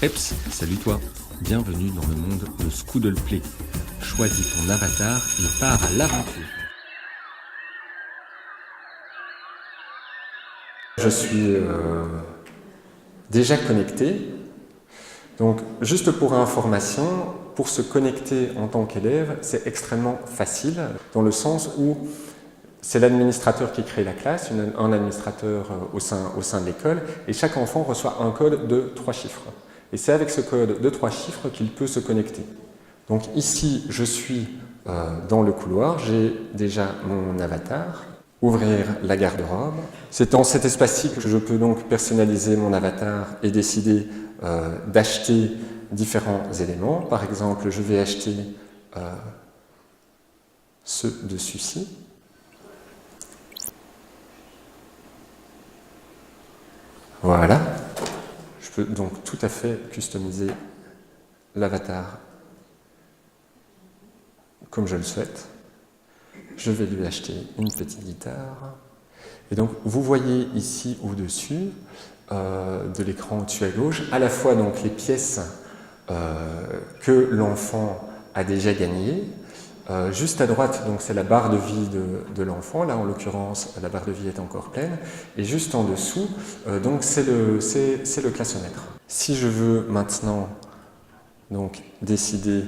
Eps, salut toi, bienvenue dans le monde de Scoodle Play. Choisis ton avatar et pars à l'aventure. Je suis déjà connecté, donc juste pour information, pour se connecter en tant qu'élève, c'est extrêmement facile, dans le sens où c'est l'administrateur qui crée la classe, un administrateur au sein de l'école, et chaque enfant reçoit un code de 3 chiffres. Et c'est avec ce code de 3 chiffres qu'il peut se connecter. Donc ici, je suis dans le couloir, j'ai déjà mon avatar. Ouvrir la garde-robe. C'est dans cet espace-ci que je peux donc personnaliser mon avatar et décider d'acheter différents éléments. Par exemple, je vais acheter ce dessus-ci. Voilà. Je peux donc tout à fait customiser l'avatar comme je le souhaite. Je vais lui acheter une petite guitare. Et donc, vous voyez ici au-dessus de l'écran au-dessus à gauche, à la fois donc les pièces que l'enfant a déjà gagnées. Juste à droite, donc c'est la barre de vie de l'enfant. Là, en l'occurrence, la barre de vie est encore pleine. Et juste en dessous, donc c'est le classomètre. Si je veux maintenant donc décider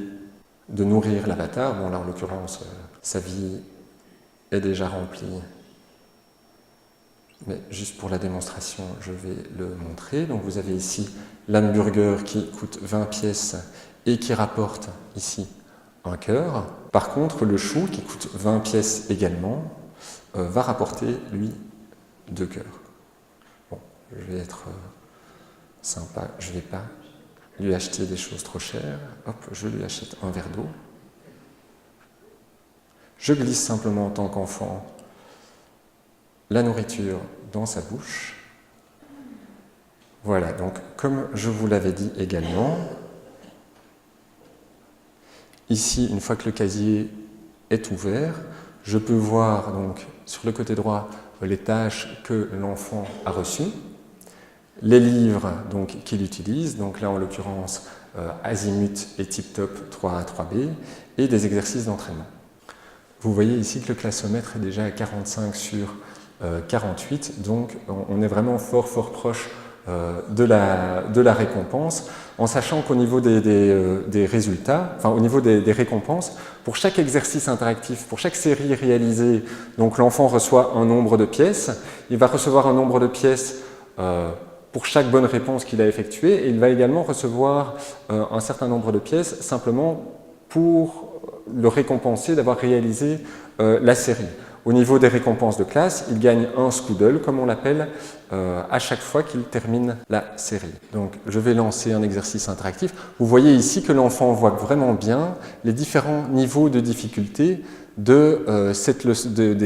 de nourrir l'avatar, bon là en l'occurrence, sa vie est déjà remplie, mais juste pour la démonstration, je vais le montrer. Donc vous avez ici l'hamburger qui coûte 20 pièces et qui rapporte ici un cœur. Par contre, le chou qui coûte 20 pièces également va rapporter, lui, 2 cœurs. Bon, je vais être sympa, je ne vais pas lui acheter des choses trop chères. Hop, je lui achète un verre d'eau. Je glisse simplement en tant qu'enfant la nourriture dans sa bouche. Voilà, donc comme je vous l'avais dit également, ici, une fois que le casier est ouvert, je peux voir donc sur le côté droit les tâches que l'enfant a reçues, les livres qu'il utilise, donc là en l'occurrence Azimut et Tip Top 3A, 3B, et des exercices d'entraînement. Vous voyez ici que le classomètre est déjà à 45 sur 48, donc on est vraiment fort proche de la récompense, en sachant qu'au niveau des résultats, enfin au niveau des récompenses, pour chaque exercice interactif, pour chaque série réalisée, donc l'enfant reçoit un nombre de pièces, il va recevoir un nombre de pièces pour chaque bonne réponse qu'il a effectuée, et il va également recevoir un certain nombre de pièces simplement pour le récompenser d'avoir réalisé la série. Au niveau des récompenses de classe, il gagne un Scoodle, comme on l'appelle, à chaque fois qu'il termine la série. Donc, je vais lancer un exercice interactif. Vous voyez ici que l'enfant voit vraiment bien les différents niveaux de difficulté des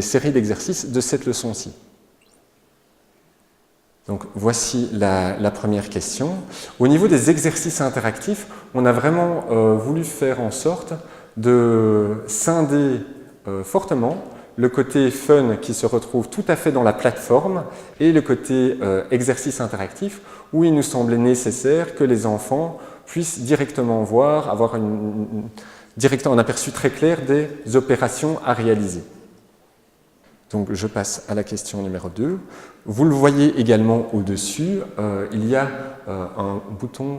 séries d'exercices de cette leçon-ci. Donc, voici la première question. Au niveau des exercices interactifs, on a vraiment voulu faire en sorte de scinder fortement le côté fun qui se retrouve tout à fait dans la plateforme et le côté exercice interactif où il nous semblait nécessaire que les enfants puissent directement voir, avoir un aperçu très clair des opérations à réaliser. Donc je passe à la question numéro 2. Vous le voyez également au-dessus, il y a un bouton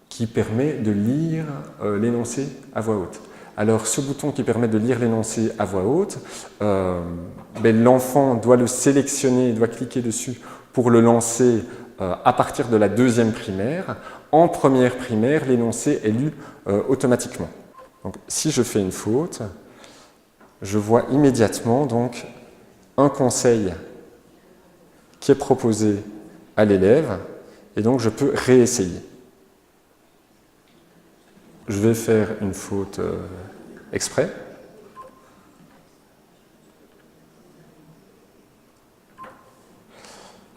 qui permet de lire l'énoncé à voix haute. Alors ce bouton qui permet de lire l'énoncé à voix haute, l'enfant doit le sélectionner, doit cliquer dessus pour le lancer à partir de la 2e primaire. En première primaire, l'énoncé est lu automatiquement. Donc si je fais une faute, je vois immédiatement donc un conseil qui est proposé à l'élève et donc je peux réessayer. Je vais faire une faute exprès.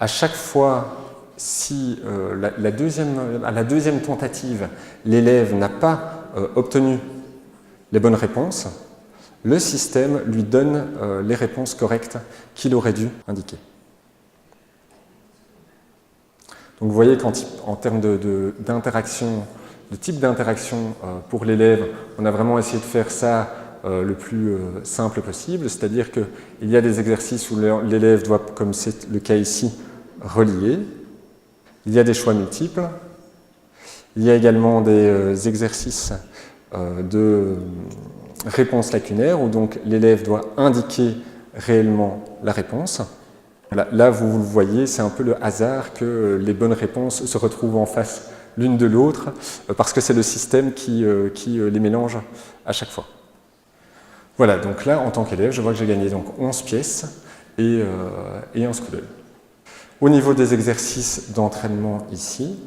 À chaque fois, si à la deuxième tentative, l'élève n'a pas obtenu les bonnes réponses, le système lui donne les réponses correctes qu'il aurait dû indiquer. Donc vous voyez qu'en termes d'interaction, de type d'interaction pour l'élève, on a vraiment essayé de faire ça le plus simple possible, c'est-à-dire qu'il y a des exercices où l'élève doit, comme c'est le cas ici, relier. Il y a des choix multiples. Il y a également des exercices de réponse lacunaire, où donc l'élève doit indiquer réellement la réponse. Voilà, là, vous le voyez, c'est un peu le hasard que les bonnes réponses se retrouvent en face l'une de l'autre, parce que c'est le système qui les mélange à chaque fois. Voilà, donc là, en tant qu'élève, je vois que j'ai gagné donc 11 pièces et un Scoodle. Au niveau des exercices d'entraînement ici,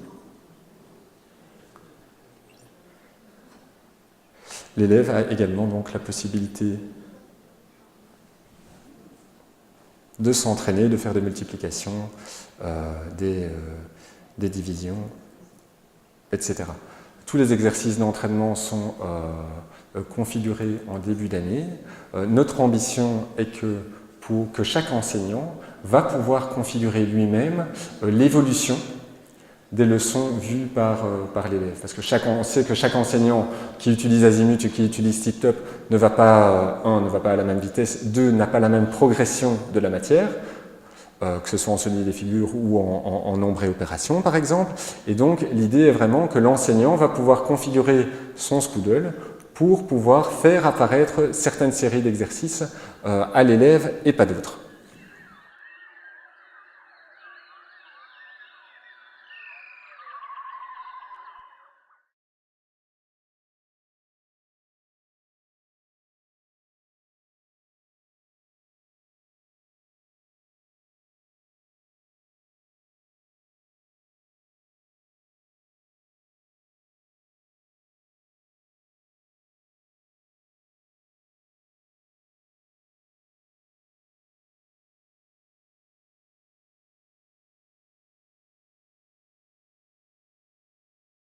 l'élève a également donc la possibilité de s'entraîner, de faire des multiplications, des divisions, etc. Tous les exercices d'entraînement sont configurés en début d'année. Notre ambition est que chaque enseignant va pouvoir configurer lui-même l'évolution des leçons vues par l'élève. Parce que on sait que chaque enseignant qui utilise Azimut ou qui utilise TipTop ne va pas, ne va pas à la même vitesse, 2, n'a pas la même progression de la matière, que ce soit en solide des figures ou en nombre et opération par exemple. Et donc l'idée est vraiment que l'enseignant va pouvoir configurer son Scoodle pour pouvoir faire apparaître certaines séries d'exercices à l'élève et pas d'autres.